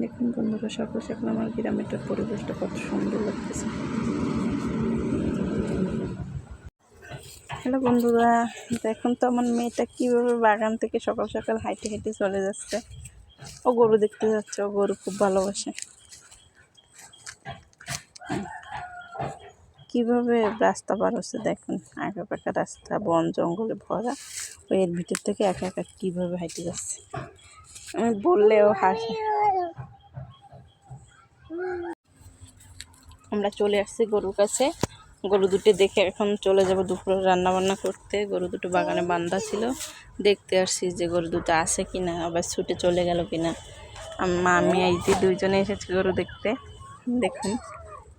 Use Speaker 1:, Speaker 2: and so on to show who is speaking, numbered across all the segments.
Speaker 1: দেখুন বন্ধুরা, সকাল সকাল আমার গ্রামের পরিবেশটা কত সুন্দর লাগতেছে। হ্যালো বন্ধুরা, দেখুন তো আমার মেয়েটা কীভাবে বাগান থেকে সকাল সকাল হাঁটে হেঁটে চলে যাচ্ছে। ও গরু দেখতে যাচ্ছে, ও গরু খুব ভালোবাসে। কীভাবে রাস্তা পার হচ্ছে দেখুন, আঁকা পাকা রাস্তা, বন জঙ্গলে ভরা। ও এর ভিতর থেকে একা একা কীভাবে হাঁটে যাচ্ছে, আমি বললেও হাসে। আমরা চলে আসছি গরুর কাছে। গরু দুটো দেখে এখন চলে যাব দুপুরে রান্না বান্না করতে। গরু দুটো বাগানে বান্ধা ছিল, দেখতে আসছি যে গরু দুটো আছে কিনা, আবার ছুটে চলে গেল কিনা। আমি এই যে দুইজনে এসেছি গরু দেখতে। দেখুন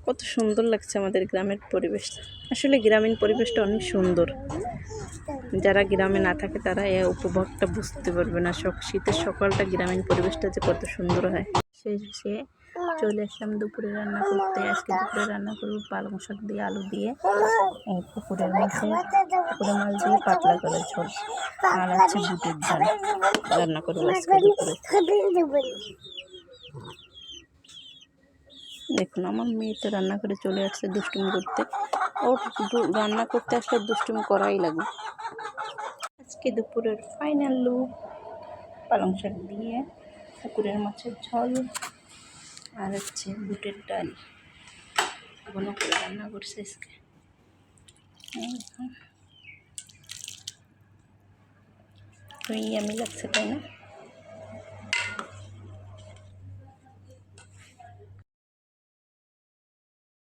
Speaker 1: কত সুন্দর লাগছে আমাদের গ্রামের পরিবেশটা। আসলে গ্রামীণ পরিবেশটা অনেক সুন্দর। যারা গ্রামে না থাকে তারা এই উপভোগটা বুঝতে পারবে না। শীতের সকালটা গ্রামীণ পরিবেশটা যে কত সুন্দর হয়। সে চলে আসলাম দুপুরে রান্না করতে। আজকে দুপুরে রান্না করবো পালং শাক দিয়ে, আলু দিয়ে, পুকুরের মাছ দিয়ে পাতলা করে ঝোল, আর আছে বুটের ডাল রান্না করবো আজকে দুপুরে। দেখুন আমার মেয়ে তো রান্না করে চলে আসছে দুষ্টুমি করতে। ও রান্না করতে আসলে দুষ্টুমি করাই লাগবে। আজকে দুপুরের ফাইনাল লুক, পালং শাক দিয়ে পুকুরের মাছের ঝোল আর হচ্ছে বুটের ডাল ঘন করে রান্না করছে আজকে। তো ইয়ামি লাগছে, তাই না?